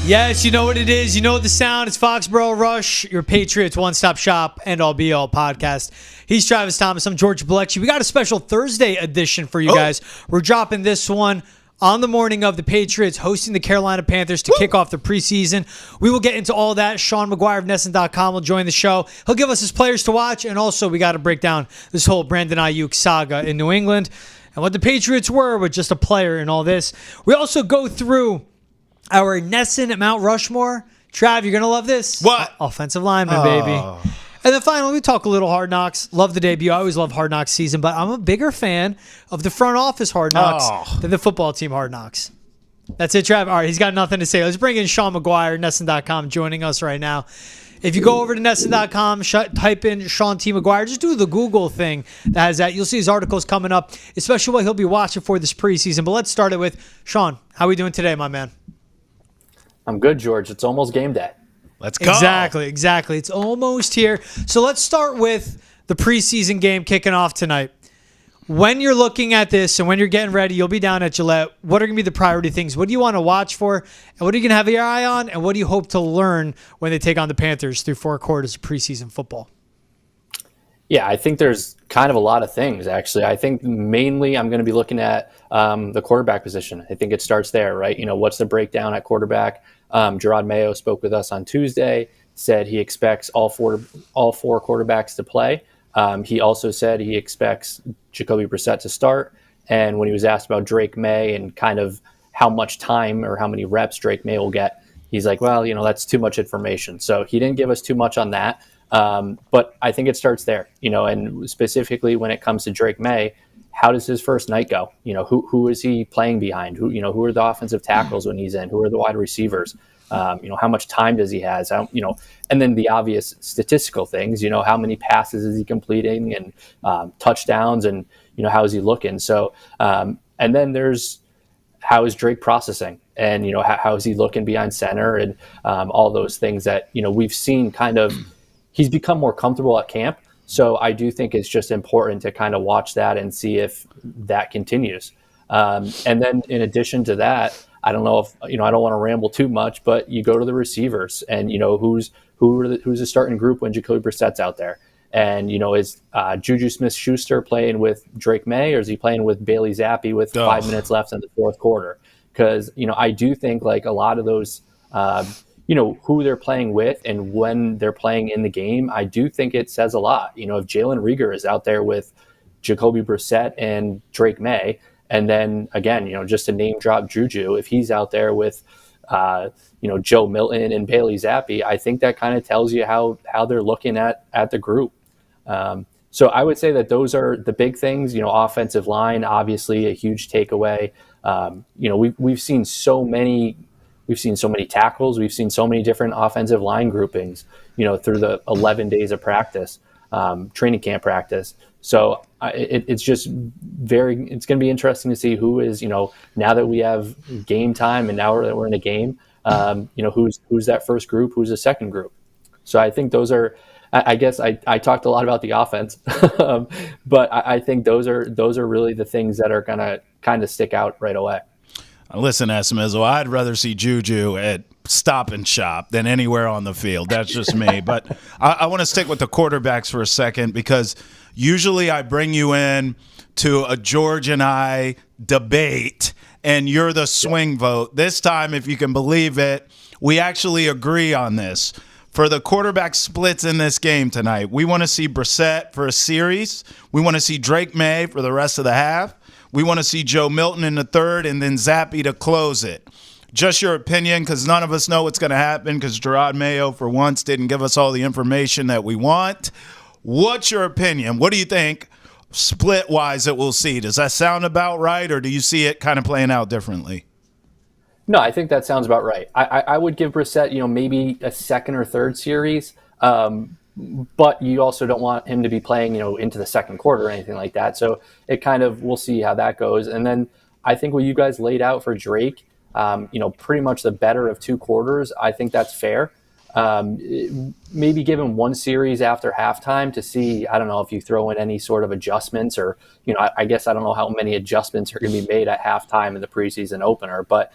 Yes, you know what it is. You know the sound. It's Foxboro Rush, your Patriots one-stop shop, end-all be-all podcast. He's Travis Thomas. I'm George Bilecki. We got a special Thursday edition for you guys. We're dropping this one on the morning of the Patriots hosting the Carolina Panthers to kick off the preseason. We will get into all that. Sean McGuire of Nesson.com will join the show. He'll give us his players to watch, and also we got to break down this whole Brandon Aiyuk saga in New England and what the Patriots were with just a player in all this. We also go through our Nesson at Mount Rushmore. Trav, you're going to love this. What? Offensive lineman, baby. And then finally, we talk a little Hard Knocks. Love the debut. I always love Hard Knocks season, but I'm a bigger fan of the front office Hard Knocks than the football team Hard Knocks. That's it, Trav. All right, he's got nothing to say. Let's bring in Sean McGuire, Nesson.com, joining us right now. If you go over to Nesson.com, type in Sean T. McGuire, just do the Google thing that has that. You'll see his articles coming up, especially what he'll be watching for this preseason. But let's start it with Sean. How are we doing today, my man? I'm good, George. It's almost game day. Let's go. Exactly. It's almost here. So let's start with the preseason game kicking off tonight. When you're looking at this and when you're getting ready, you'll be down at Gillette. What are going to be the priority things? What do you want to watch for? And what are you going to have your eye on? And what do you hope to learn when they take on the Panthers through 4 quarters of preseason football? Yeah, I think there's kind of a lot of things, actually. I think mainly I'm going to be looking at the quarterback position. I think it starts there, right? You know, what's the breakdown at quarterback? Gerard Mayo spoke with us on Tuesday, said he expects all four quarterbacks to play. He also said he expects Jacoby Brissett to start. And when he was asked about Drake May and kind of how much time or how many reps Drake May will get, he's like, well, you know, that's too much information. So he didn't give us too much on that. But I think it starts there, you know, and specifically when it comes to Drake May, how does his first night go? You know, who is he playing behind? Who are the offensive tackles when he's in? Who are the wide receivers? How much time does he has? And then the obvious statistical things, how many passes is he completing and touchdowns and, how is he looking? So, and then there's how is Drake processing and, how is he looking behind center and all those things that, we've seen kind of, he's become more comfortable at camp. So I do think it's just important to kind of watch that and see if that continues. And then in addition to that, I don't know if, I don't want to ramble too much, but you go to the receivers and, who's the starting group when Jacoby Brissett's out there? And, is Juju Smith-Schuster playing with Drake May or is he playing with Bailey Zappi with 5 minutes left in the fourth quarter? Because, I do think like a lot of those, who they're playing with and when they're playing in the game, I do think it says a lot. If Jalen Reagor is out there with Jacoby Brissett and Drake May, and then again, just to name drop Juju, if he's out there with, Joe Milton and Bailey Zappi, I think that kind of tells you how they're looking at the group. So I would say that those are the big things. Offensive line, obviously a huge takeaway. We've seen so many tackles. We've seen so many different offensive line groupings, through the 11 days of practice, training camp practice. So it's just it's going to be interesting to see who is, now that we have game time and now that we're in a game, who's that first group, who's the second group. So I think those are, I guess I talked a lot about the offense, but I think those are really the things that are going to kind of stick out right away. Listen, Esmizo, I'd rather see Juju at Stop and Shop than anywhere on the field. That's just me. But I want to stick with the quarterbacks for a second because usually I bring you in to a George and I debate, and you're the swing vote. This time, if you can believe it, we actually agree on this. For the quarterback splits in this game tonight, we want to see Brissett for a series. We want to see Drake May for the rest of the half. We want to see Joe Milton in the third and then Zappi to close it. Just your opinion, because none of us know what's going to happen because Gerard Mayo, for once, didn't give us all the information that we want. What's your opinion? What do you think, split-wise, that we'll see? Does that sound about right, or do you see it kind of playing out differently? No, I think that sounds about right. I would give Brissett, maybe a second or third series. But you also don't want him to be playing, into the second quarter or anything like that. So it kind of, we'll see how that goes. And then I think what you guys laid out for Drake, pretty much the better of 2 quarters. I think that's fair. Maybe give him one series after halftime to see, I don't know if you throw in any sort of adjustments or, I guess I don't know how many adjustments are going to be made at halftime in the preseason opener. But,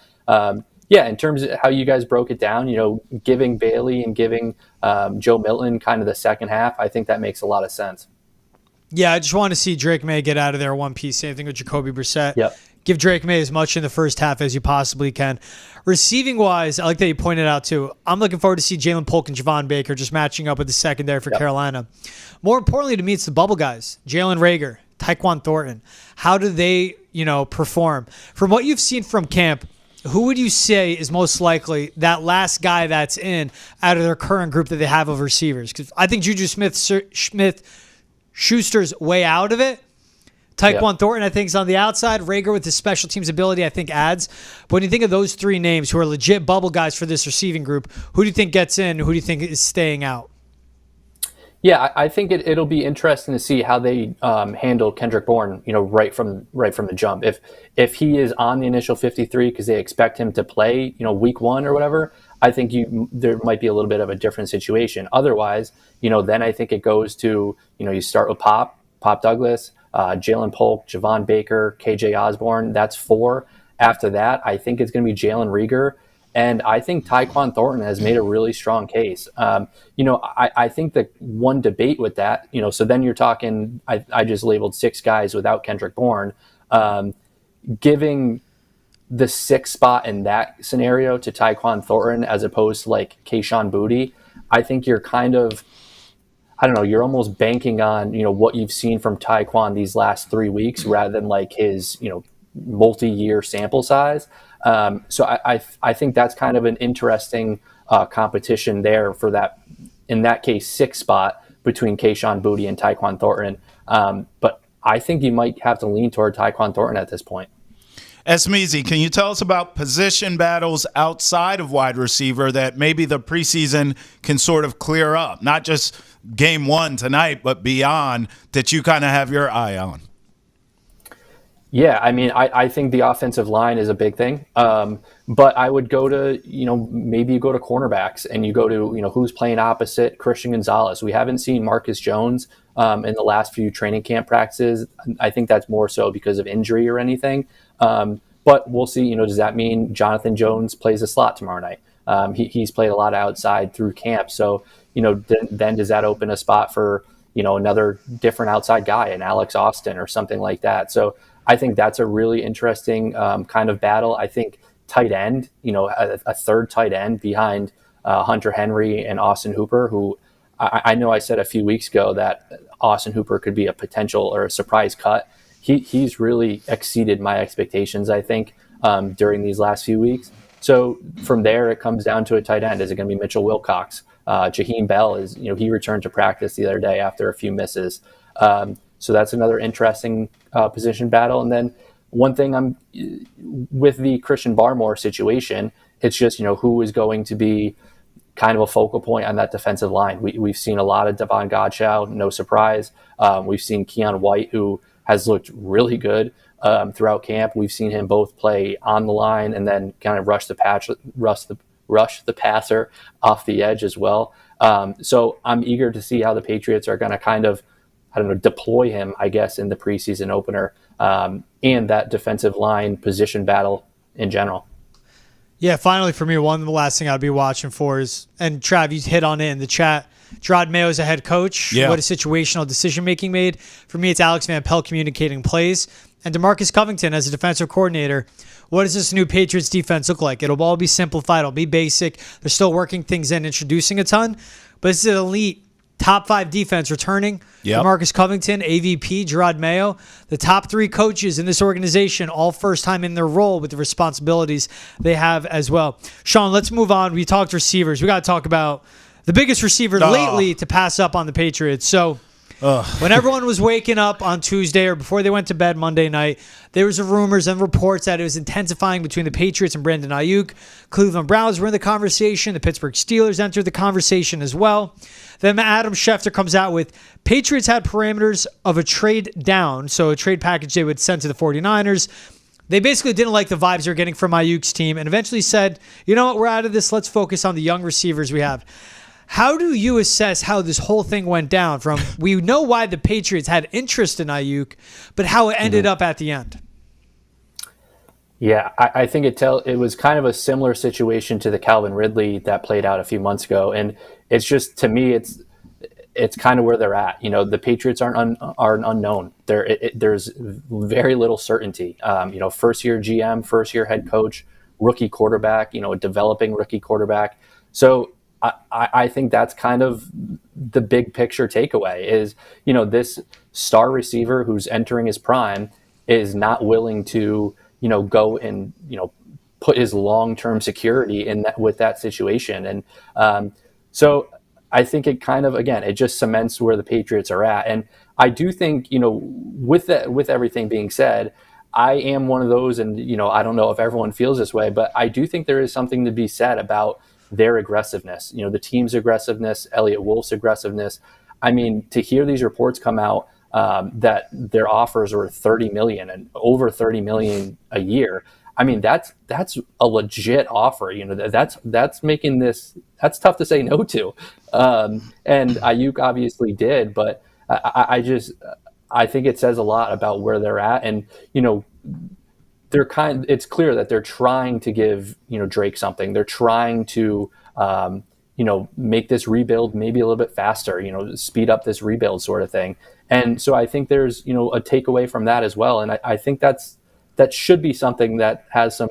Yeah, in terms of how you guys broke it down, giving Bailey and giving Joe Milton kind of the second half, I think that makes a lot of sense. Yeah, I just want to see Drake May get out of there one piece. Same thing with Jacoby Brissett. Yep. Give Drake May as much in the first half as you possibly can. Receiving wise, I like that you pointed out too. I'm looking forward to see Jalen Polk and Javon Baker just matching up with the secondary for Carolina. More importantly to me, it's the bubble guys. Jalen Reagor, Tyquan Thornton. How do they, perform? From what you've seen from camp, who would you say is most likely that last guy that's in out of their current group that they have of receivers? Because I think Juju Smith-Schuster's way out of it. Tyquan Thornton, I think, is on the outside. Reagor with his special teams ability, I think, adds. But when you think of those three names who are legit bubble guys for this receiving group, who do you think gets in? Who do you think is staying out? Yeah, I think it'll be interesting to see how they handle Kendrick Bourne, right from the jump. If he is on the initial 53 because they expect him to play, week one or whatever, I think there might be a little bit of a different situation. Otherwise, then I think it goes to, you start with Pop Douglas, Jalen Polk, Javon Baker, KJ Osborne. That's 4. After that, I think it's going to be Jalen Reagor. And I think Tyquan Thornton has made a really strong case. I think that one debate with that, so then you're talking, I just labeled 6 guys without Kendrick Bourne. Giving the 6th spot in that scenario to Tyquan Thornton as opposed to like Kayshon Boutte, I think you're kind of, I don't know, you're almost banking on, what you've seen from Tyquan these last 3 weeks rather than like his, multi-year sample size. So I think that's kind of an interesting competition there for that, in that case, 6th spot between Kayshon Boutte and Tyquan Thornton. But I think you might have to lean toward Tyquan Thornton at this point. Esmeezy, can you tell us about position battles outside of wide receiver that maybe the preseason can sort of clear up? Not just game one tonight, but beyond, that you kind of have your eye on. Yeah, I mean, I think the offensive line is a big thing. But I would go to, maybe you go to cornerbacks and you go to, who's playing opposite Christian Gonzalez. We haven't seen Marcus Jones in the last few training camp practices. I think that's more so because of injury or anything. But we'll see, does that mean Jonathan Jones plays a slot tomorrow night? He's played a lot outside through camp. So, then does that open a spot for, another different outside guy, an Alex Austin or something like that? So I think that's a really interesting kind of battle. I think tight end, a third tight end behind Hunter Henry and Austin Hooper, who I know I said a few weeks ago that Austin Hooper could be a potential or a surprise cut. He's really exceeded my expectations, I think, during these last few weeks. So from there, it comes down to a tight end. Is it going to be Mitchell Wilcox? Jaheim Bell is, he returned to practice the other day after a few misses. So that's another interesting position battle. And then one thing with the Christian Barmore situation, it's just, who is going to be kind of a focal point on that defensive line. We've seen a lot of Devon Godchaux, no surprise. We've seen Keon White, who has looked really good throughout camp. We've seen him both play on the line and then kind of rush the passer off the edge as well. So I'm eager to see how the Patriots are going to kind of, deploy him, I guess, in the preseason opener and that defensive line position battle in general. Yeah, finally for me, one of the last thing I'd be watching for is, and Trav, you hit on it in the chat, Gerard Mayo as a head coach. Yeah. What a situational decision-making made. For me, it's Alex Van Pelt communicating plays. And DeMarcus Covington as a defensive coordinator. What does this new Patriots defense look like? It'll all be simplified. It'll be basic. They're still working things in, introducing a ton. But this is an elite top 5 defense returning. Yep. DeMarcus Covington, AVP, Gerard Mayo. The top 3 coaches in this organization, all first time in their role with the responsibilities they have as well. Sean, let's move on. We talked receivers. We got to talk about the biggest receiver lately to pass up on the Patriots. So when everyone was waking up on Tuesday or before they went to bed Monday night, there was rumors and reports that it was intensifying between the Patriots and Brandon Aiyuk. Cleveland Browns were in the conversation. The Pittsburgh Steelers entered the conversation as well. Then Adam Schefter comes out with Patriots had parameters of a trade down, so a trade package they would send to the 49ers. They basically didn't like the vibes they were getting from Aiyuk's team and eventually said, you know what, we're out of this. Let's focus on the young receivers we have. How do you assess how this whole thing went down from, we know why the Patriots had interest in Aiyuk, but how it ended up at the end? Yeah, I think it was kind of a similar situation to the Calvin Ridley that played out a few months ago, and it's just, to me, it's kind of where they're at. The Patriots are an unknown. There's very little certainty. First year GM, first year head coach, rookie quarterback. A developing rookie quarterback. So I think that's kind of the big picture takeaway is, this star receiver who's entering his prime is not willing to, go and, put his long-term security in that with that situation. And so I think it kind of, again, it just cements where the Patriots are at. And I do think, with everything being said, I am one of those, and, I don't know if everyone feels this way, but I do think there is something to be said about their aggressiveness, the team's aggressiveness, Elliott Wolf's aggressiveness. I mean, to hear these reports come out that their offers are 30 million and over 30 million a year. I mean, that's a legit offer. That's making this, that's tough to say no to. And Aiyuk obviously did, but I think it says a lot about where they're at. And, it's clear that they're trying to give, Drake something. They're trying to, make this rebuild maybe a little bit faster, speed up this rebuild sort of thing. And so I think there's, a takeaway from that as well. And I think that should be something that has some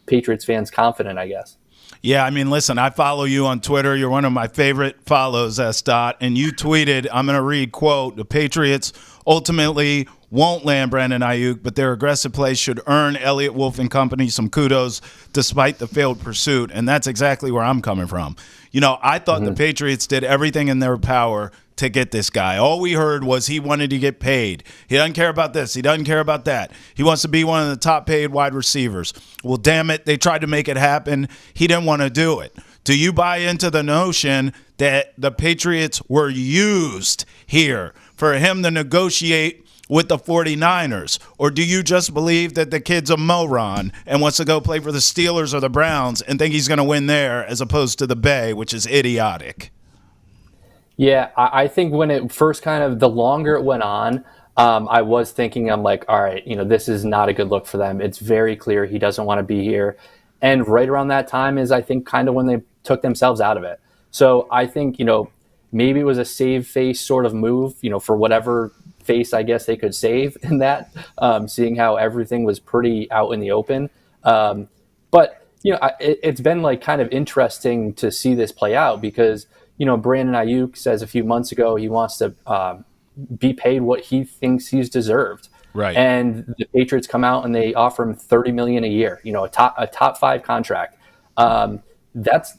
Patriots fans confident, I guess. Yeah, I mean, listen, I follow you on Twitter. You're one of my favorite follows, S. And you tweeted, I'm going to read, quote, "The Patriots ultimately won't land Brandon Aiyuk, but their aggressive play should earn Elliott Wolf and company some kudos despite the failed pursuit." And that's exactly where I'm coming from. I thought the Patriots did everything in their power to get this guy. All we heard was he wanted to get paid. He doesn't care about this. He doesn't care about that. He wants to be one of the top paid wide receivers. Well, damn it, they tried to make it happen. He didn't want to do it. Do you buy into the notion that the Patriots were used here for him to negotiate with the 49ers? Or do you just believe that the kid's a moron and wants to go play for the Steelers or the Browns and think he's going to win there as opposed to the Bay, which is idiotic? Yeah, I think when it first the longer it went on, I was thinking, I'm like, all right, this is not a good look for them. It's very clear he doesn't want to be here. And right around that time is, I think, kind of when they took themselves out of it. So I think, maybe it was a save face sort of move, for whatever face I guess they could save in that, seeing how everything was pretty out in the open. But, it's been kind of interesting to see this play out because, Brandon Aiyuk says a few months ago he wants to be paid what he thinks he's deserved. Right. And the Patriots come out and they offer him $30 million a year, a top 5 contract. That's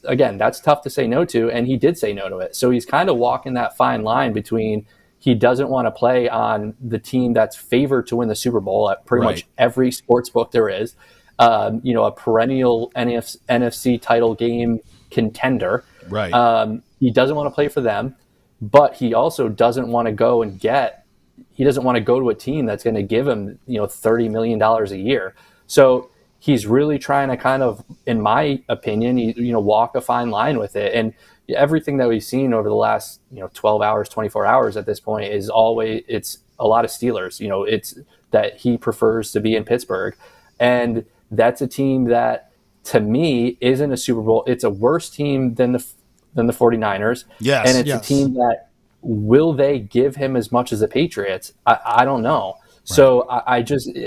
tough to say no to, and he did say no to it. So he's kind of walking that fine line between he doesn't want to play on the team that's favored to win the Super Bowl at pretty much every sports book there is, a perennial NFC title game contender. Right. He doesn't want to play for them, but he also doesn't want to go to a team that's going to give him, $30 million a year. So he's really trying to kind of, in my opinion, walk a fine line with it. And everything that we've seen over the last, 12 hours, 24 hours at this point it's a lot of Steelers. It's that he prefers to be in Pittsburgh. And that's a team that, to me, isn't a Super Bowl. It's a worse team than the 49ers. Yes. And it's a team that, will they give him as much as the Patriots? I don't know. Right. So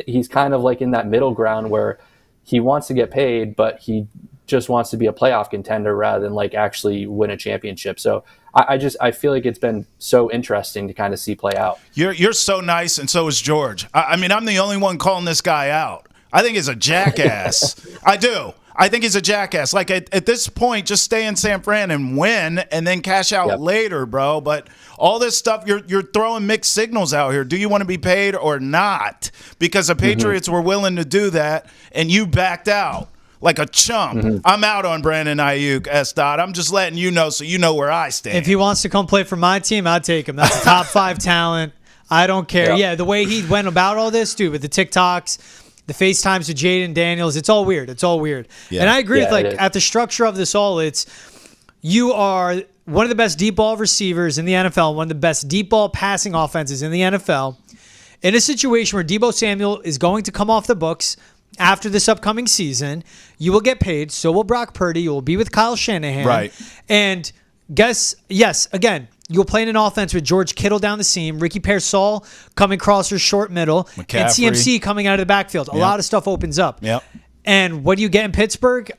he's kind of in that middle ground where he wants to get paid, but he just wants to be a playoff contender rather than actually win a championship. So I feel like it's been so interesting to kind of see play out. You're so nice, and so is George. I mean, I'm the only one calling this guy out. I think he's a jackass. I do. I think he's a jackass. At this point, just stay in San Fran and win and then cash out later, bro. But all this stuff, you're throwing mixed signals out here. Do you want to be paid or not? Because the Patriots were willing to do that, and you backed out like a chump. I'm out on Brandon Aiyuk, S. I'm just letting you know so you know where I stand. If he wants to come play for my team, I'd take him. That's a top 5 talent. I don't care. Yep. Yeah, the way he went about all this, dude, with the TikToks, the FaceTimes with Jaden Daniels, it's all weird. Yeah. And I agree with at the structure of this all, you are one of the best deep ball receivers in the NFL, one of the best deep ball passing offenses in the NFL. In a situation where Deebo Samuel is going to come off the books, after this upcoming season. You will get paid. So will Brock Purdy. You will be with Kyle Shanahan. Right. And again, you'll play in an offense with George Kittle down the seam, Ricky Pearsall coming crosser short middle, McCaffrey. and CMC coming out of the backfield. A lot of stuff opens up. Yep. And what do you get in Pittsburgh?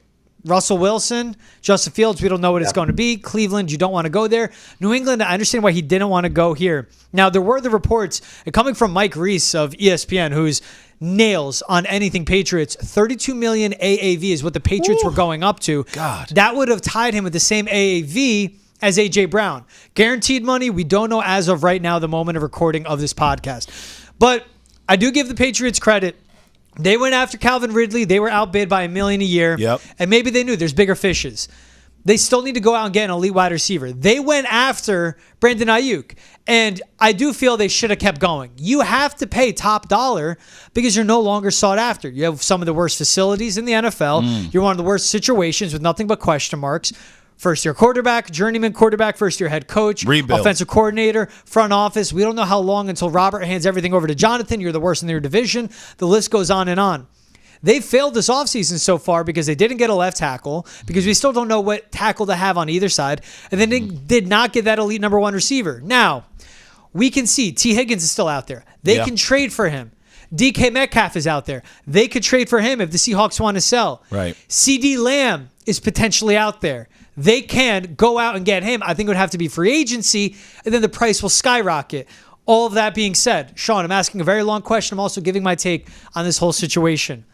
Russell Wilson, Justin Fields, we don't know what it's going to be. Cleveland, you don't want to go there. New England, I understand why he didn't want to go here. Now, there were the reports coming from Mike Reese of ESPN, who's nails on anything Patriots. 32 million AAV is what the Patriots were going up to. God. That would have tied him with the same AAV as A.J. Brown. Guaranteed money, we don't know as of right now, the moment of recording of this podcast. But I do give the Patriots credit. They went after Calvin Ridley. They were outbid by $1 million a year. Yep. And maybe they knew there's bigger fishes. They still need to go out and get an elite wide receiver. They went after Brandon Aiyuk. And I do feel they should have kept going. You have to pay top dollar because you're no longer sought after. You have some of the worst facilities in the NFL. You're one of the worst situations with nothing but question marks. First-year quarterback, journeyman quarterback, first-year head coach, Rebuild. Offensive coordinator, front office. We don't know how long until Robert hands everything over to Jonathan. You're the worst in your division. The list goes on and on. They failed this offseason so far because they didn't get a left tackle, because we still don't know what tackle to have on either side, and then they did not get that elite number one receiver. Now, we can see T. Higgins is still out there. They can trade for him. DK Metcalf is out there. They could trade for him if the Seahawks want to sell. Right. CD Lamb is potentially out there. They can go out and get him. I think it would have to be free agency, and then the price will skyrocket. All of that being said, Sean, I'm asking a very long question. I'm also giving my take on this whole situation.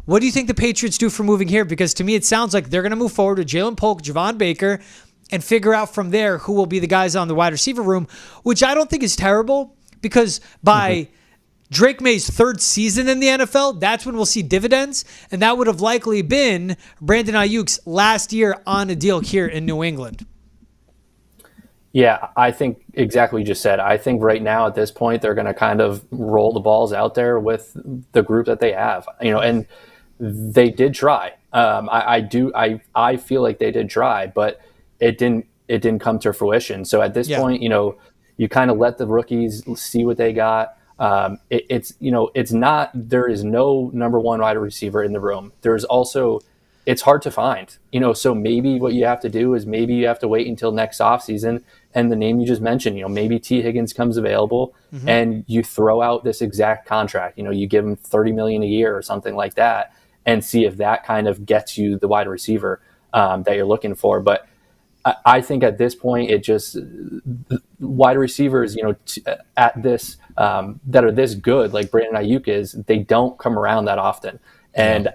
What do you think the Patriots do for moving here? Because to me, it sounds like they're going to move forward with Jalen Polk, Javon Baker, and figure out from there who will be the guys on the wide receiver room, which I don't think is terrible, because by Drake May's third season in the NFL, that's when we'll see dividends, and that would have likely been Brandon Aiyuk's last year on a deal here in New England. Yeah, I think exactly what you just said. I think right now at this point, they're going to kind of roll the balls out there with the group that they have, and they did try. I feel like they did try, but it didn't come to fruition. So at this point, you kind of let the rookies see what they got. It's not, there is no number one wide receiver in the room. There's also, it's hard to find, so maybe what you have to do is maybe you have to wait until next offseason, and the name you just mentioned, maybe T. Higgins comes available and you throw out this exact contract, you give him $30 million a year or something like that, and see if that kind of gets you the wide receiver that you're looking for. But I think at this point, it just, wide receivers, at this, that are this good, like Brandon Aiyuk is, they don't come around that often. And,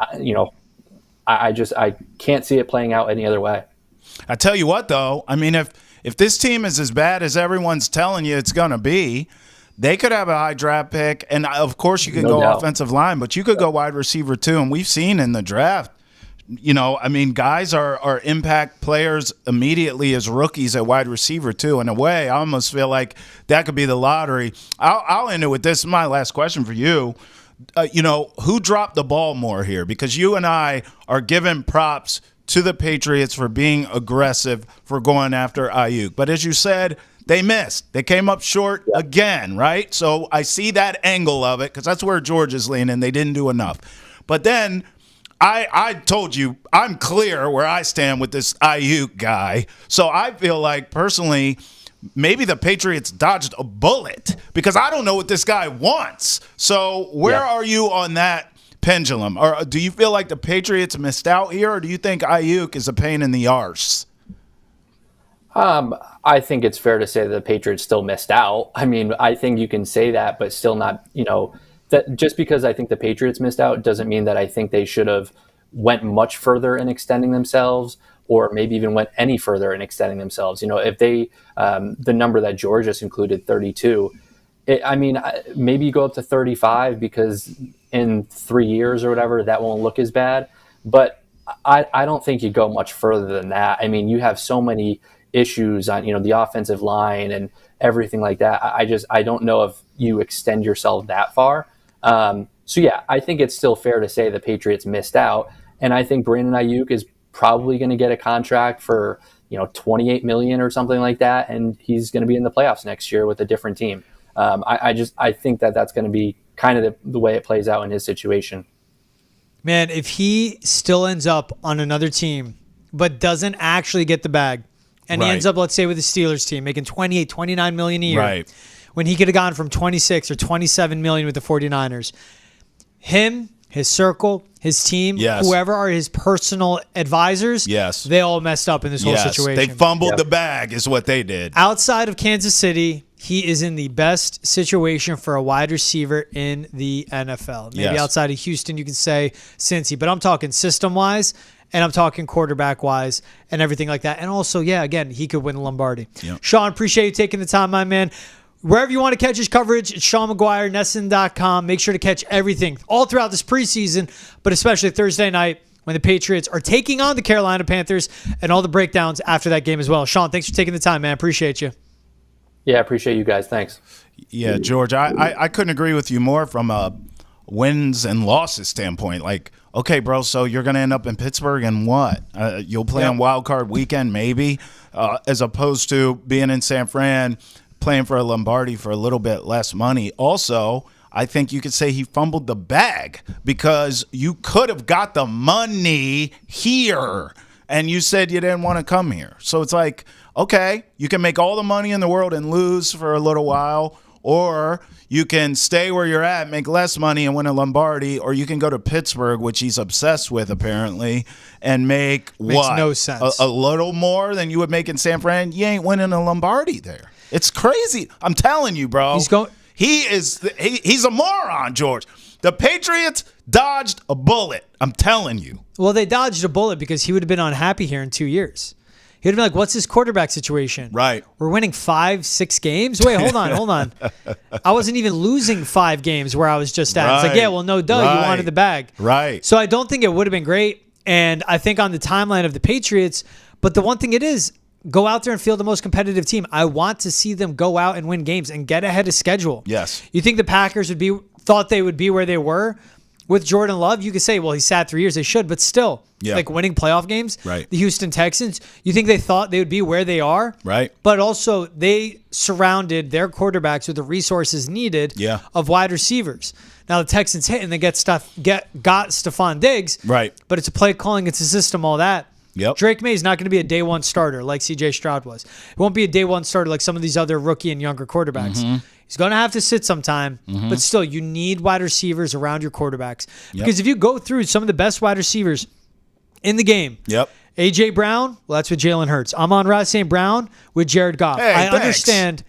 I can't see it playing out any other way. I tell you what, though, I mean, if this team is as bad as everyone's telling you it's going to be, they could have a high draft pick. And, of course, you could go offensive line, but you could go wide receiver, too. And we've seen in the draft, guys are impact players immediately as rookies at wide receiver, too. In a way, I almost feel like that could be the lottery. I'll end it with this. My last question for you. Who dropped the ball more here? Because you and I are giving props to the Patriots for being aggressive, for going after Aiyuk. But as you said, they missed. They came up short again, right? So I see that angle of it, because that's where George is leaning. They didn't do enough. But then I told you I'm clear where I stand with this Aiyuk guy. So I feel like, personally, maybe the Patriots dodged a bullet, because I don't know what this guy wants. So where are you on that pendulum? Or do you feel like the Patriots missed out here, or do you think Aiyuk is a pain in the arse? I think it's fair to say that the Patriots still missed out. I mean, I think you can say that, but still not, that just because I think the Patriots missed out doesn't mean that I think they should have went much further in extending themselves, or maybe even went any further in extending themselves. If they, the number that George just included, 32, maybe you go up to 35, because in 3 years or whatever, that won't look as bad. But I don't think you go much further than that. I mean, you have so many issues on, the offensive line and everything like that. I don't know if you extend yourself that far. I think it's still fair to say the Patriots missed out. And I think Brandon Aiyuk is probably going to get a contract for, $28 million or something like that. And he's going to be in the playoffs next year with a different team. I think that that's going to be kind of the way it plays out in his situation. Man, if he still ends up on another team but doesn't actually get the bag, and he ends up, let's say, with the Steelers team making 28, 29 million a year, Right. when he could have gone from 26 or 27 million with the 49ers, him, his circle, his team, whoever are his personal advisors, they all messed up in this whole situation. They fumbled the bag is what they did. Outside of Kansas City, he is in the best situation for a wide receiver in the NFL. Maybe outside of Houston, you can say Cincy, but I'm talking system-wise, and I'm talking quarterback-wise and everything like that. And also, again, he could win the Lombardi. Yep. Sean, appreciate you taking the time, my man. Wherever you want to catch his coverage, it's Sean McGuire, Nesson.com. Make sure to catch everything all throughout this preseason, but especially Thursday night when the Patriots are taking on the Carolina Panthers and all the breakdowns after that game as well. Sean, thanks for taking the time, man. Appreciate you. Yeah, I appreciate you guys. Thanks. Yeah, George, I couldn't agree with you more from a wins and losses standpoint. Like, okay, bro, so you're going to end up in Pittsburgh and what? You'll play on Wild Card Weekend maybe, as opposed to being in San Fran, playing for a Lombardi for a little bit less money. Also, I think you could say he fumbled the bag because you could have got the money here and you said you didn't want to come here. So it's like, okay, you can make all the money in the world and lose for a little while, or you can stay where you're at, make less money and win a Lombardi, or you can go to Pittsburgh, which he's obsessed with apparently, and make Makes no sense. A little more than you would make in San Fran. You ain't winning a Lombardi there. It's crazy. I'm telling you, bro. He's a moron, George. The Patriots dodged a bullet. I'm telling you. Well, they dodged a bullet because he would have been unhappy here in 2 years. He would have been like, what's his quarterback situation? Right. We're winning 5-6 games? Wait, hold on. I wasn't even losing 5 games where I was just at. It's like, yeah, well, no, duh, you wanted the bag. Right. So I don't think it would have been great. And I think on the timeline of the Patriots, but the one thing it is, go out there and field the most competitive team. I want to see them go out and win games and get ahead of schedule. Yes. You think the Packers thought they would be where they were with Jordan Love? You could say, well, he sat 3 years. They should, but still, like winning playoff games. Right. The Houston Texans, you think they thought they would be where they are? Right. But also, they surrounded their quarterbacks with the resources needed of wide receivers. Now the Texans hit and they got Stephon Diggs. Right. But it's a play calling, it's a system, all that. Yep. Drake May is not going to be a day one starter like CJ Stroud was. It won't be a day one starter like some of these other rookie and younger quarterbacks. Mm-hmm. He's going to have to sit sometime, but still, you need wide receivers around your quarterbacks. Because if you go through some of the best wide receivers in the game, A.J. Brown, well, that's with Jalen Hurts. Amon-Ra St. Brown with Jared Goff. Hey, I understand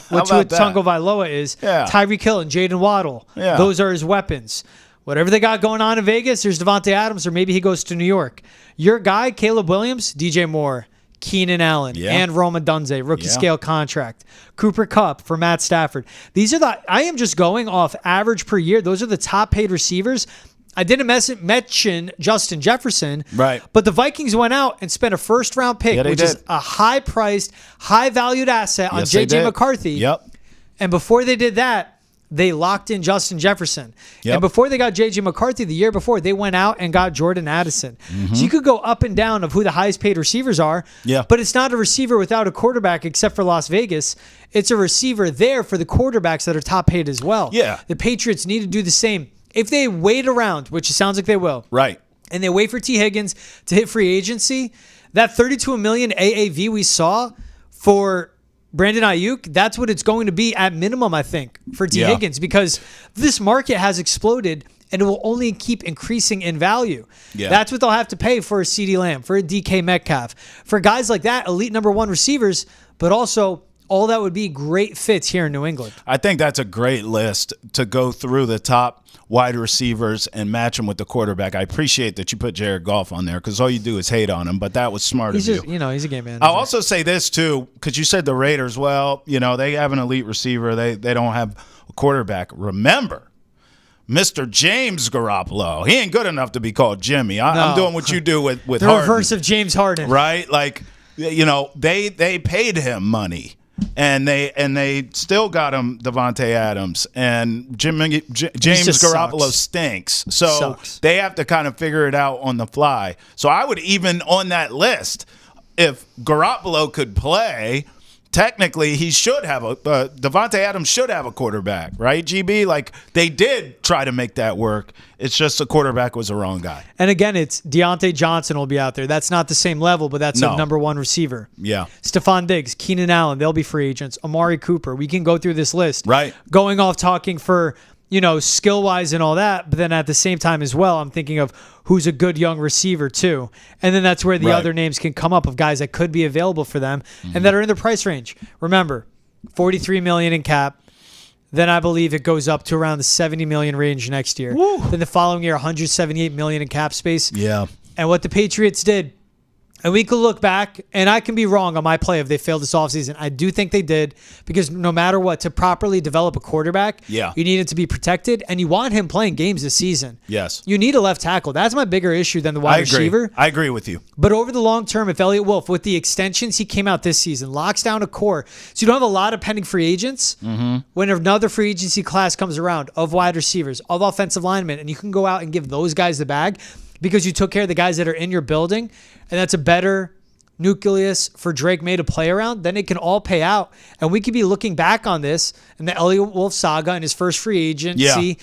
what Tua Tagovailoa is. Tyreek Hill and Jaden Waddle. Those are his weapons. Whatever they got going on in Vegas, there's Devontae Adams, or maybe he goes to New York. Your guy, Caleb Williams, DJ Moore, Keenan Allen, and Rome Odunze, rookie scale contract. Cooper Kupp for Matt Stafford. These are I am just going off average per year. Those are the top paid receivers. I didn't mention Justin Jefferson, but the Vikings went out and spent a first-round pick, which is a high-priced, high-valued asset on J.J. McCarthy. And before they did that, they locked in Justin Jefferson. And before they got J.J. McCarthy the year before, they went out and got Jordan Addison. So you could go up and down of who the highest paid receivers are, but it's not a receiver without a quarterback except for Las Vegas. It's a receiver there for the quarterbacks that are top paid as well. The Patriots need to do the same. If they wait around, which it sounds like they will, and they wait for T. Higgins to hit free agency, that $32 million AAV we saw for Brandon Aiyuk, that's what it's going to be at minimum, I think, for T. Higgins, because this market has exploded and it will only keep increasing in value. That's what they'll have to pay for a CeeDee Lamb, for a DK Metcalf, for guys like that, elite number one receivers, but also all that would be great fits here in New England. I think that's a great list to go through the top wide receivers and match them with the quarterback. I appreciate that you put Jared Goff on there because all you do is hate on him, but that was smart of you. He's a game man. I'll also say this, too, because you said the Raiders, well, they have an elite receiver. They don't have a quarterback. Remember, Mr. James Garoppolo. He ain't good enough to be called Jimmy. I'm doing what you do with the Harden. Reverse of James Harden. Right? Like, they paid him money. And they still got him Devontae Adams, and James Garoppolo stinks. So they have to kind of figure it out on the fly. So I would even on that list, if Garoppolo could play, technically he should have Devontae Adams should have a quarterback, right? GB, like they did try to make that work. It's just the quarterback was the wrong guy. And again, it's Deontay Johnson will be out there. That's not the same level, but that's a number one receiver. Yeah. Stephon Diggs, Keenan Allen, they'll be free agents. Amari Cooper, we can go through this list. Right. Going off talking for, skill-wise and all that, but then at the same time as well, I'm thinking of who's a good young receiver too. And then that's where the other names can come up of guys that could be available for them and that are in the price range. Remember, $43 million in cap. Then I believe it goes up to around the $70 million range next year. Woo. Then the following year, $178 million in cap space. Yeah. And what the Patriots did, and we could look back, and I can be wrong on my play if they failed this offseason. I do think they did, because no matter what, to properly develop a quarterback, you need it to be protected, and you want him playing games this season. Yes. You need a left tackle. That's my bigger issue than the wide receiver. I agree with you. But over the long term, if Elliott Wolf, with the extensions he came out this season, locks down a core, so you don't have a lot of pending free agents, when another free agency class comes around of wide receivers, of offensive linemen, and you can go out and give those guys the bag because you took care of the guys that are in your building, and that's a better nucleus for Drake May to play around, then it can all pay out. And we could be looking back on this and the Elliott Wolf saga and his first free agency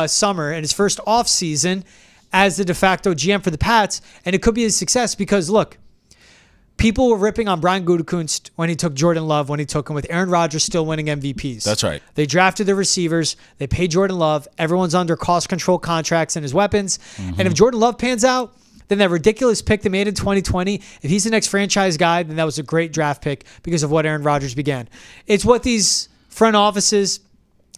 summer and his first offseason as the de facto GM for the Pats. And it could be a success because, look, people were ripping on Brian Gutekunst when he took Jordan Love, when he took him with Aaron Rodgers still winning MVPs. That's right. They drafted the receivers. They paid Jordan Love. Everyone's under cost control contracts and his weapons. And if Jordan Love pans out, then that ridiculous pick they made in 2020, if he's the next franchise guy, then that was a great draft pick because of what Aaron Rodgers began. It's what these front offices,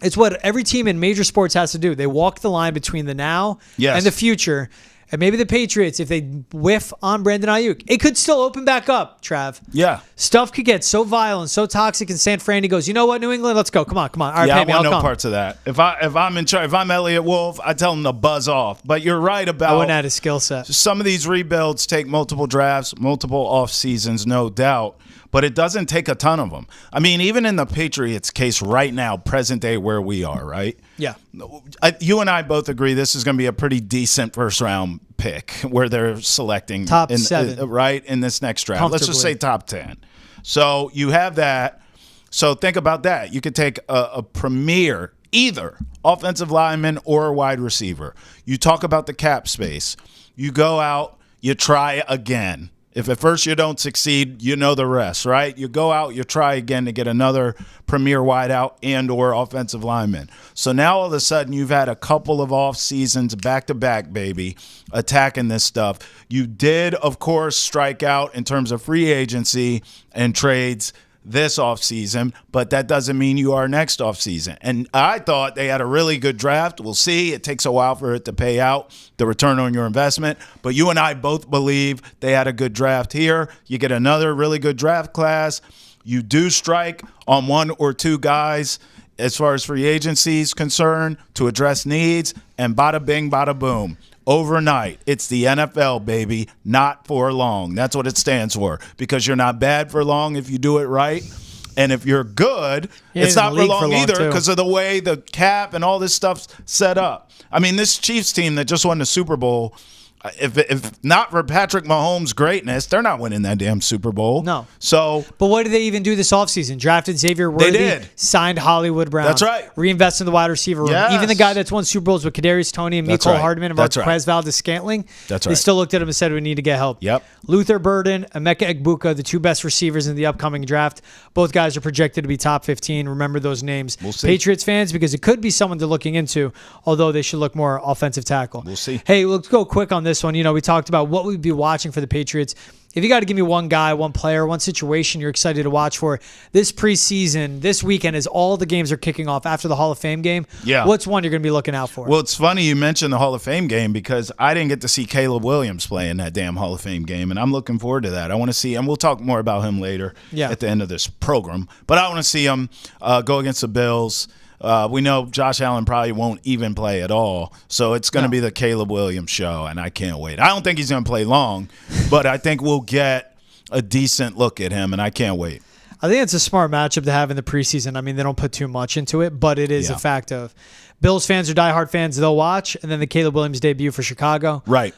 it's what every team in major sports has to do. They walk the line between the now and the future. And maybe the Patriots, if they whiff on Brandon Aiyuk, it could still open back up, Trav. Yeah. Stuff could get so vile and so toxic, and San Fran, he goes, you know what, New England, let's go. Come on. All right, I pay me, want I'll no come. parts of that. If I'm in charge, if I'm Elliott Wolf, I tell him to buzz off. But you're right about I wouldn't add a skill set. some of these rebuilds take multiple drafts, multiple off seasons, no doubt. But it doesn't take a ton of them. I mean, even in the Patriots case right now, present day where we are, right? Yeah. You and I both agree this is going to be a pretty decent first round pick where they're selecting top 7, right, in this next draft. Let's just say top 10. So you have that. So think about that. You could take a premier, either offensive lineman or wide receiver. You talk about the cap space. You go out, you try again. If at first you don't succeed, you know the rest, right? You go out, you try again to get another premier wideout and or offensive lineman. So now all of a sudden you've had a couple of off seasons back-to-back, baby, attacking this stuff. You did, of course, strike out in terms of free agency and trades this offseason, but that doesn't mean you are next offseason. And I thought they had a really good draft. We'll see. It takes a while for it to pay out, the return on your investment. But you and I both believe they had a good draft here. You get another really good draft class. You do strike on one or two guys as far as free agency is concerned to address needs, and bada bing, bada boom. Overnight, it's the NFL, baby, not for long. That's what it stands for, because you're not bad for long if you do it right. And if you're good, it's not for long either because of the way the cap and all this stuff's set up. I mean, this Chiefs team that just won the Super Bowl, if not for Patrick Mahomes' greatness, they're not winning that damn Super Bowl. No. So, but what did they even do this offseason? Drafted Xavier Worthy. They did. Signed Hollywood Brown. That's right. Reinvested in the wide receiver room. Yes. Even the guy that's won Super Bowls with Kadarius Toney and Mecole Hardman and Marquez Valdez-Scantling. That's right. They still looked at him and said we need to get help. Yep. Luther Burden, Emeka Egbuka, the two best receivers in the upcoming draft. Both guys are projected to be top 15. Remember those names. We'll see. Patriots fans, because it could be someone they're looking into, although they should look more offensive tackle. We'll see. Hey, let's go quick on this one. We talked about what we'd be watching for the Patriots. If you got to give me one guy, one player, one situation you're excited to watch for this preseason, this weekend, as all the games are kicking off after the Hall of Fame game, what's one you're going to be looking out for? Well, it's funny you mentioned the Hall of Fame game because I didn't get to see Caleb Williams play in that damn Hall of Fame game, and I'm looking forward to that. I want to see, and we'll talk more about him later at the end of this program, but I want to see him go against the Bills. We know Josh Allen probably won't even play at all, so it's going to be the Caleb Williams show, and I can't wait. I don't think he's going to play long, but I think we'll get a decent look at him, and I can't wait. I think it's a smart matchup to have in the preseason. I mean, they don't put too much into it, but it is a fact of Bills fans or diehard fans, they'll watch, and then the Caleb Williams debut for Chicago. Right.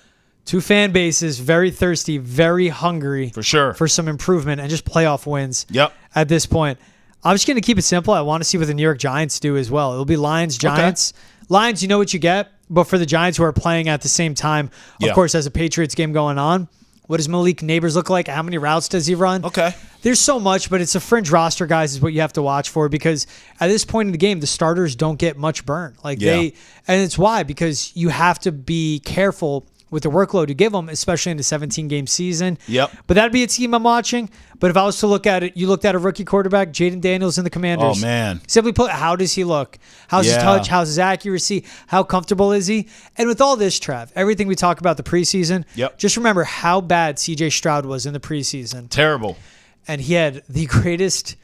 Two fan bases, very thirsty, very hungry For sure. for some improvement and just playoff wins. Yep. At this point, I'm just going to keep it simple. I want to see what the New York Giants do as well. It'll be Lions, Giants. Lions, you know what you get, but for the Giants who are playing at the same time, of course, as a Patriots game going on, what does Malik Neighbors look like? How many routes does he run? Okay. There's so much, but it's a fringe roster, guys, is what you have to watch for, because at this point in the game, the starters don't get much burn. And it's why, because you have to be careful with the workload you give them, especially in the 17-game season. Yep. But that'd be a team I'm watching. But if I was to look at it, you looked at a rookie quarterback, Jaden Daniels in the Commanders. Oh, man. Simply put, how does he look? How's his touch? How's his accuracy? How comfortable is he? And with all this, Trev, everything we talk about the preseason, just remember how bad C.J. Stroud was in the preseason. Terrible. And he had the greatest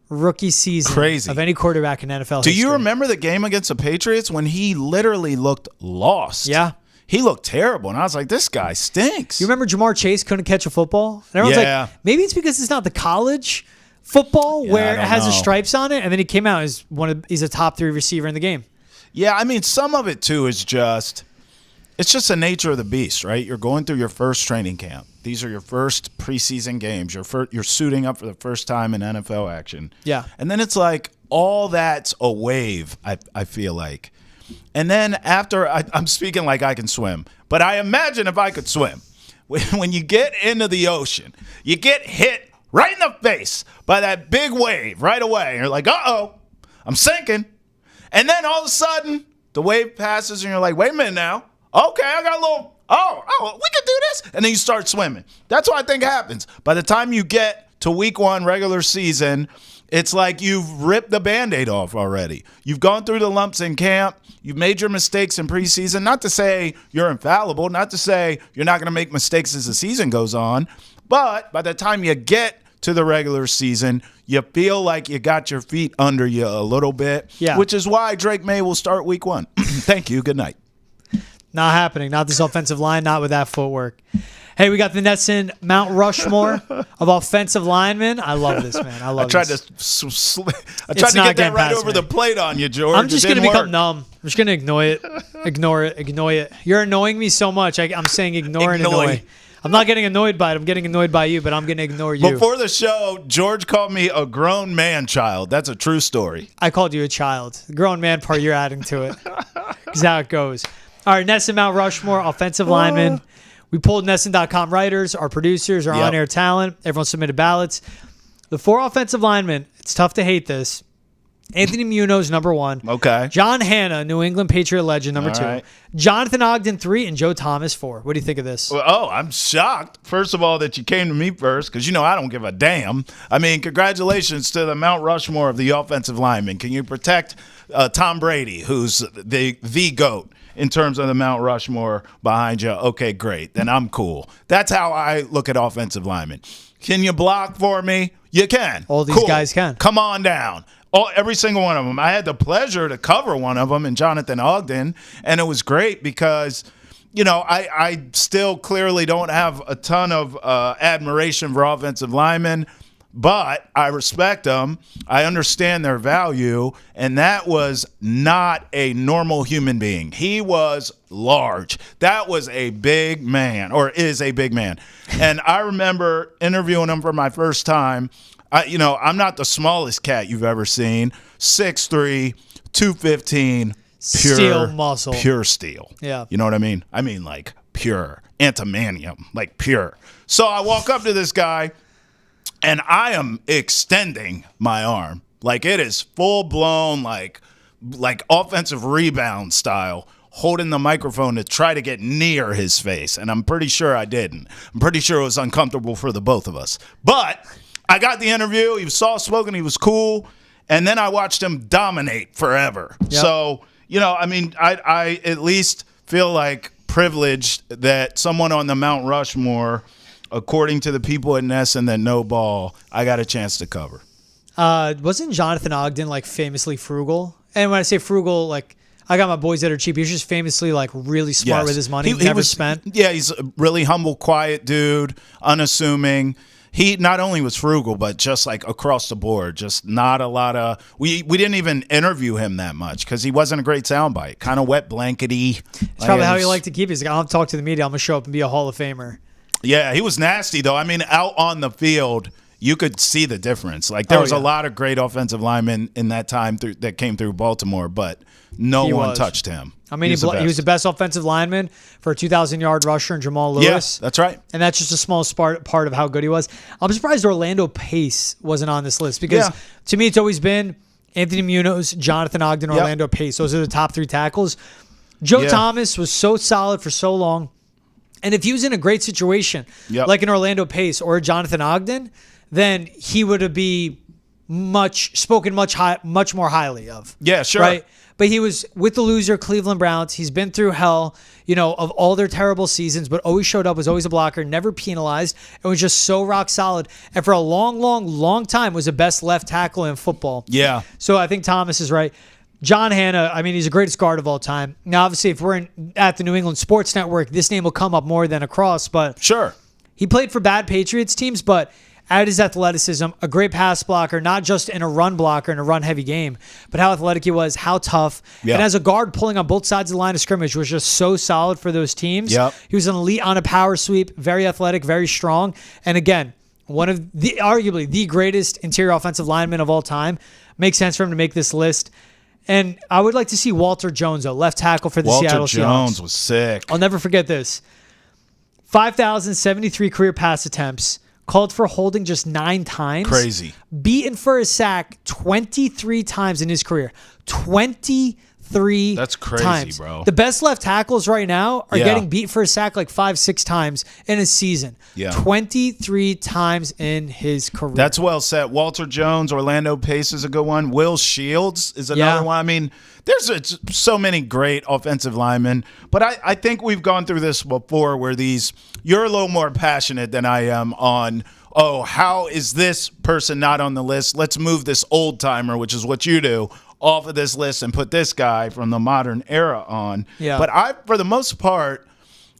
rookie season of any quarterback in NFL history. Do you remember the game against the Patriots when he literally looked lost? Yeah. He looked terrible, and I was like, this guy stinks. You remember Jamar Chase couldn't catch a football? And everyone's like, maybe it's because it's not the college football where it has the stripes on it, and then he came out as he's a top 3 receiver in the game. Yeah, I mean, some of it, too, is it's just the nature of the beast, right? You're going through your first training camp. These are your first preseason games. You're suiting up for the first time in NFL action. Yeah. And then it's like all that's a wave, I feel like. And then after, I'm speaking like I can swim, but I imagine if I could swim, when you get into the ocean, you get hit right in the face by that big wave right away. And you're like, uh-oh, I'm sinking. And then all of a sudden, the wave passes and you're like, wait a minute now. Okay, I got a little, we can do this. And then you start swimming. That's what I think happens. By the time you get to week 1 regular season, it's like you've ripped the Band-Aid off already. You've gone through the lumps in camp. You've made your mistakes in preseason. Not to say you're infallible. Not to say you're not going to make mistakes as the season goes on. But by the time you get to the regular season, you feel like you got your feet under you a little bit. Yeah. Which is why Drake May will start week 1. Thank you. Good night. Not happening. Not this offensive line. Not with that footwork. Hey, we got the Nesson Mount Rushmore of offensive linemen. I love this, man. I tried to get that right over the plate on you, George. I'm just going to become numb. I'm just going to ignore it. Ignore it. You're annoying me so much. I'm saying ignore and annoy. I'm not getting annoyed by it. I'm getting annoyed by you, but I'm going to ignore you. Before the show, George called me a grown man child. That's a true story. I called you a child. The grown man part you're adding to it. That's how it goes. All right, Nesson Mount Rushmore, offensive lineman. We pulled Nesson.com writers, our producers, our on-air talent. Everyone submitted ballots. The 4 offensive linemen, it's tough to hate this. Anthony Munoz, number 1. Okay. John Hanna, New England Patriot legend, number 2. Right. Jonathan Ogden, 3, and Joe Thomas, 4. What do you think of this? Well, I'm shocked, first of all, that you came to me first, because I don't give a damn. I mean, congratulations to the Mount Rushmore of the offensive linemen. Can you protect Tom Brady, who's the GOAT? In terms of the Mount Rushmore behind you, okay, great. Then I'm cool. That's how I look at offensive linemen. Can you block for me? You can. All these guys can. Come on down. Every single one of them. I had the pleasure to cover one of them in Jonathan Ogden, and it was great because, I still clearly don't have a ton of admiration for offensive linemen, but I respect them. I understand their value, and that was not a normal human being. He was large. That was a big man, or is a big man. And I remember interviewing him for my first time. I'm not the smallest cat you've ever seen. 6'3", 215, steel muscle. Pure steel. Yeah. You know what I mean? I mean, like, pure. Antimonium, like pure. So I walk up to this guy, and I am extending my arm. Like, it is full-blown, like offensive rebound style, holding the microphone to try to get near his face. And I'm pretty sure I didn't. I'm pretty sure it was uncomfortable for the both of us. But I got the interview. He was soft-spoken. He was cool. And then I watched him dominate forever. Yep. So, I at least feel like privileged that someone on the Mount Rushmore, according to the people at Nesson that know ball, I got a chance to cover. Wasn't Jonathan Ogden famously frugal? And when I say frugal, I got my boys that are cheap. He was just famously really smart with his money. He never spent. Yeah, he's a really humble, quiet dude, unassuming. he not only was frugal, but just like across the board, just not a lot of. We didn't even interview him that much because he wasn't a great soundbite. Kind of wet blankety. It's probably how he liked to keep it. He's like, I'll talk to the media. I'm gonna show up and be a Hall of Famer. Yeah, he was nasty though. I mean, out on the field, you could see the difference. Like there was a lot of great offensive linemen in that time that came through Baltimore, but no one touched him. I mean, he was the best offensive lineman for a 2,000-yard rusher in Jamal Lewis. Yeah, that's right. And that's just a small part of how good he was. I'm surprised Orlando Pace wasn't on this list because to me it's always been Anthony Munoz, Jonathan Ogden, Orlando Pace. Those are the top 3 tackles. Joe Thomas was so solid for so long. And if he was in a great situation, like an Orlando Pace or a Jonathan Ogden, then he would be spoken much more highly of. Yeah, sure. Right? But he was with the loser Cleveland Browns. He's been through hell, of all their terrible seasons, but always showed up, was always a blocker, never penalized, and was just so rock solid. And for a long, long, long time was the best left tackle in football. Yeah. So I think Thomas is right. John Hanna, I mean, he's the greatest guard of all time. Now, obviously, if we're at the New England Sports Network, this name will come up more than across, but sure. He played for bad Patriots teams, but at his athleticism, a great pass blocker, not just in a run blocker in a run-heavy game, but how athletic he was, how tough. And as a guard pulling on both sides of the line of scrimmage was just so solid for those teams. He was an elite on a power sweep, very athletic, very strong. And again, one of arguably the greatest interior offensive linemen of all time. Makes sense for him to make this list. And I would like to see Walter Jones, left tackle for the Seattle Seahawks. Walter Jones was sick. I'll never forget this. 5,073 career pass attempts. Called for holding just 9 times. Crazy. Beaten for a sack 23 times in his career. 23 That's crazy, times. bro. The best left tackles right now are getting beat for a sack like 5-6 times in a season. 23 times in his career. That's well said. Walter Jones, Orlando Pace is a good one. Will Shields is another one. I mean, there's so many great offensive linemen, but I think we've gone through this before where you're a little more passionate than I am on, how is this person not on the list? Let's move this old timer, which is what you do, off of this list and put this guy from the modern era on. But for the most part,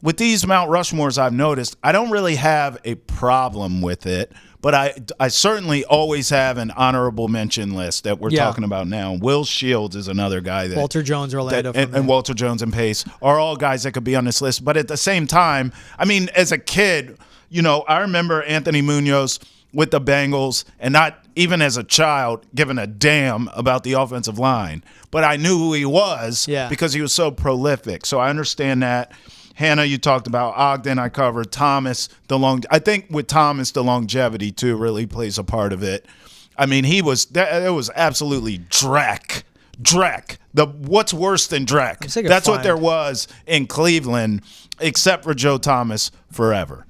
with these Mount Rushmores I've noticed, I don't really have a problem with it. But I certainly always have an honorable mention list that we're talking about now. Will Shields is another guy that Walter Jones, Orlando, and Walter Jones and Pace are all guys that could be on this list. But at the same time, I mean, as a kid, I remember Anthony Munoz with the Bengals, and not even as a child giving a damn about the offensive line. But I knew who he was because he was so prolific. So I understand that. Hannah, you talked about. Ogden, I covered. Thomas, I think with Thomas, the longevity, too, really plays a part of it. I mean, it was absolutely Drek. What's worse than Drek? That's what there was in Cleveland, except for Joe Thomas forever.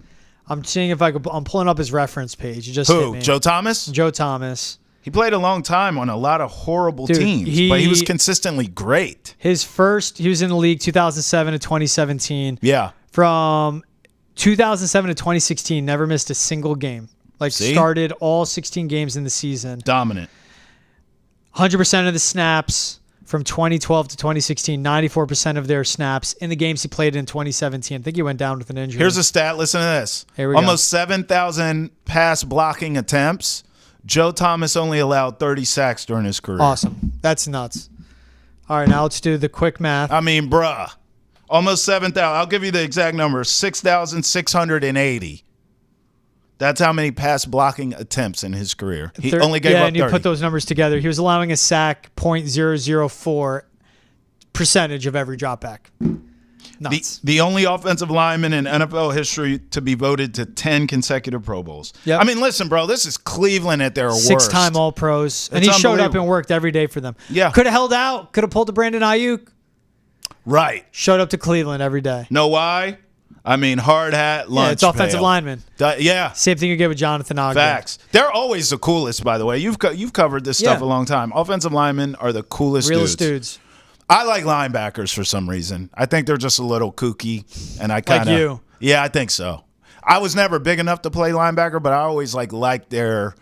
I'm seeing if I'm pulling up his reference page. Who? Joe Thomas? Joe Thomas. He played a long time on a lot of horrible teams, but he was consistently great. He was in the league 2007 to 2017. Yeah. From 2007 to 2016, never missed a single game. Started all 16 games in the season. Dominant. 100% of the snaps from 2012 to 2016, 94% of their snaps in the games he played in 2017. I think he went down with an injury. Here's a stat. Listen to this. Here we Almost 7,000 pass blocking attempts. Joe Thomas only allowed 30 sacks during his career. Awesome. That's nuts. All right, now let's do the quick math. I mean, bruh. Almost 7,000. I'll give you the exact number. 6,680. That's how many pass blocking attempts in his career. He only gave up 30. And you put those numbers together. He was allowing a sack 0.004 percentage of every dropback. Nuts. The only offensive lineman in NFL history to be voted to 10 consecutive Pro Bowls. Yep. I mean, listen, bro, this is Cleveland at their worst. 6-time All-Pros. And he showed up and worked every day for them. Yeah. Could have held out. Could have pulled the Brandon Aiyuk. Right. Showed up to Cleveland every day. Know why? I mean, hard hat, lunch it's offensive linemen. Yeah. Same thing you get with Jonathan Ogden. Facts. They're always the coolest, by the way. You've covered this stuff a long time. Offensive linemen are the coolest Realest dudes. I like linebackers for some reason. I think they're just a little kooky, and I kind of like you. Yeah, I think so. I was never big enough to play linebacker, but I always like their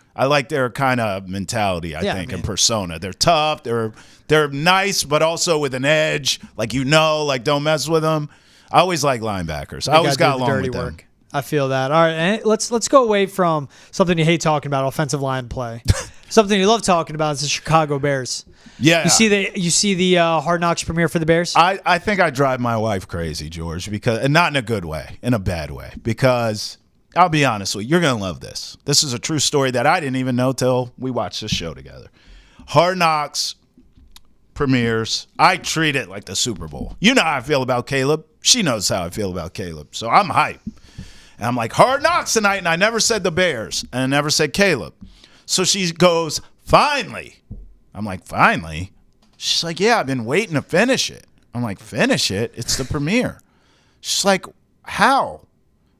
kind of mentality. I think and persona. They're tough. They're nice, but also with an edge. Don't mess with them. I always like linebackers. I always got along with them. I feel that. All right, and let's go away from something you hate talking about, offensive line play. Something you love talking about is the Chicago Bears. Yeah. You see the Hard Knocks premiere for the Bears? I think I drive my wife crazy, George, and not in a good way, in a bad way, because I'll be honest with you, you're going to love this. This is a true story that I didn't even know till we watched this show together. Hard Knocks premieres. I treat it like the Super Bowl. You know how I feel about Caleb. She knows how I feel about Caleb. So I'm hyped. And I'm like, Hard Knocks tonight. And I never said the Bears. And I never said Caleb. So she goes, finally. I'm like, finally? She's like, yeah, I've been waiting to finish it. I'm like, finish it? It's the premiere. She's like, how?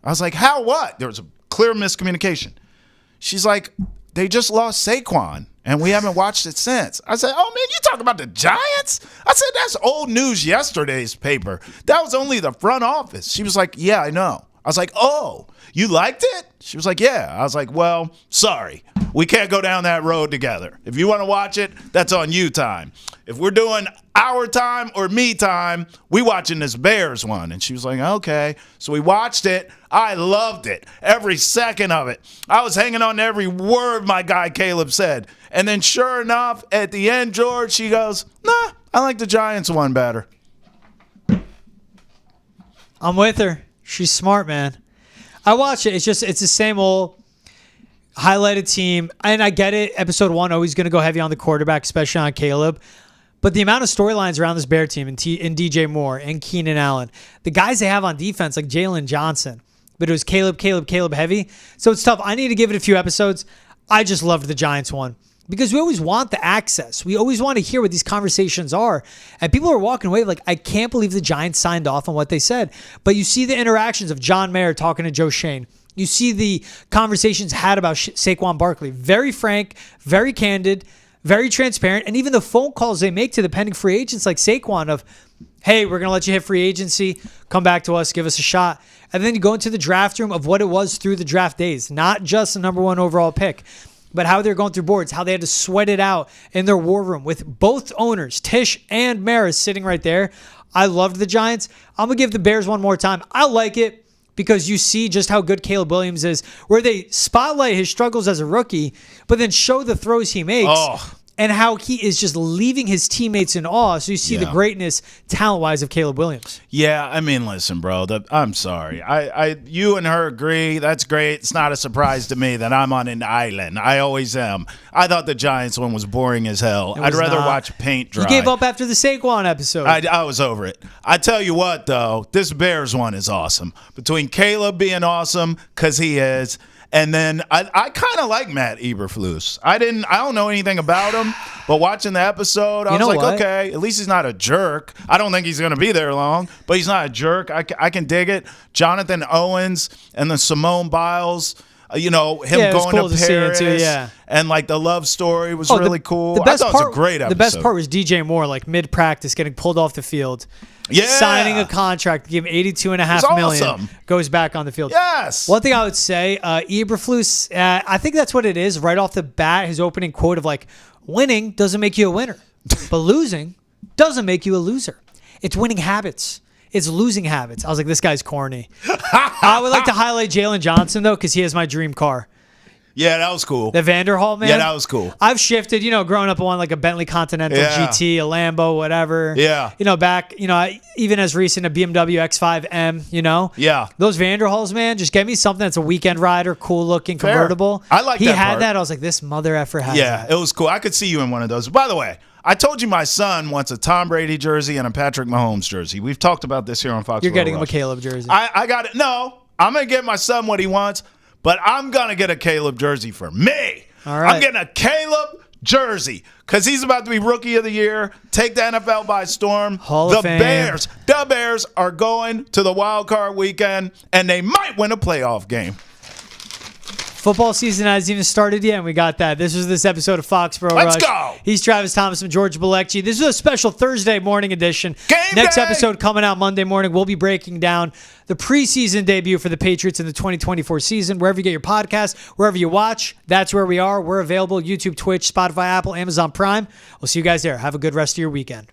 I was like, how what? There was a clear miscommunication. She's like, they just lost Saquon, and we haven't watched it since. I said, oh, man, you talking about the Giants? I said, that's old news yesterday's paper. That was only the front office. She was like, yeah, I know. I was like, oh, you liked it? She was like, yeah. I was like, well, sorry. We can't go down that road together. If you want to watch it, that's on you time. If we're doing our time or me time, we watching this Bears one. And she was like, okay. So we watched it. I loved it. Every second of it. I was hanging on to every word my guy Caleb said. And then sure enough, at the end, George, she goes, nah, I like the Giants one better. I'm with her. She's smart, man. I watch it. It's the same old highlighted team. And I get it. Episode 1 always going to go heavy on the quarterback, especially on Caleb. But the amount of storylines around this Bear team and DJ Moore and Keenan Allen, the guys they have on defense like Jalen Johnson, but it was Caleb heavy. So it's tough. I need to give it a few episodes. I just loved the Giants one because we always want the access. We always want to hear what these conversations are. And people are walking away like, I can't believe the Giants signed off on what they said. But you see the interactions of John Mayer talking to Joe Shane. You see the conversations had about Saquon Barkley. Very frank, very candid, very transparent. And even the phone calls they make to the pending free agents like Saquon of, hey, we're going to let you hit free agency. Come back to us. Give us a shot. And then you go into the draft room of what it was through the draft days. Not just the number 1 overall pick, but how they're going through boards, how they had to sweat it out in their war room with both owners, Tisch and Maris, sitting right there. I loved the Giants. I'm going to give the Bears one more time. I like it because you see just how good Caleb Williams is, where they spotlight his struggles as a rookie, but then show the throws he makes and how he is just leaving his teammates in awe. So you see the greatness, talent-wise, of Caleb Williams. Yeah, I mean, listen, bro. I'm sorry. You and her agree. That's great. It's not a surprise to me that I'm on an island. I always am. I thought the Giants one was boring as hell. I'd rather watch paint dry. You gave up after the Saquon episode. I was over it. I tell you what, though, this Bears one is awesome. Between Caleb being awesome, because he is, and then I kind of like Matt Eberflus. I don't know anything about him, but watching the episode, I was like, okay, at least he's not a jerk. I don't think he's going to be there long, but he's not a jerk. I can dig it. Jonathan Owens and then Simone Biles, him going cool to Paris, too, and like the love story was really cool. I thought it was a great episode. The best part was DJ Moore, like mid-practice, getting pulled off the field. Yeah. Signing a contract to give him $82.5 million, goes back on the field. Yes. One thing I would say, Eberflus, I think that's what it is right off the bat. His opening quote of like, winning doesn't make you a winner, but losing doesn't make you a loser. It's winning habits. It's losing habits. I was like, this guy's corny. I would like to highlight Jalen Johnson, though, because he has my dream car. Yeah, that was cool. The Vanderhall, man. Yeah, that was cool. I've shifted, growing up on like a Bentley Continental GT, a Lambo, whatever. Yeah. Back, even as recent, a BMW X5M, Yeah. Those Vanderhalls, man, just get me something that's a weekend rider, cool looking, convertible. I like that He had part. that. I was like, this mother effer has Yeah, that. it was cool. I could see you in one of those. By the way, I told you my son wants a Tom Brady jersey and a Patrick Mahomes jersey. We've talked about this here on Foxboro. You're getting him a Rush. Caleb jersey. I got it. No, I'm going to get my son what he wants, but I'm going to get a Caleb jersey for me. All right. I'm getting a Caleb jersey because he's about to be Rookie of the Year, take the NFL by storm. Hall of Fame. The Bears are going to the wild card weekend, and they might win a playoff game. Football season hasn't even started yet, and we got that. This was this episode of Foxboro Rush. Let's go. He's Travis Thomas and George Bilecki. This is a special Thursday morning edition. Next episode coming out Monday morning. We'll be breaking down the preseason debut for the Patriots in the 2024 season. Wherever you get your podcast, wherever you watch, that's where we are. We're available. YouTube, Twitch, Spotify, Apple, Amazon Prime. We'll see you guys there. Have a good rest of your weekend.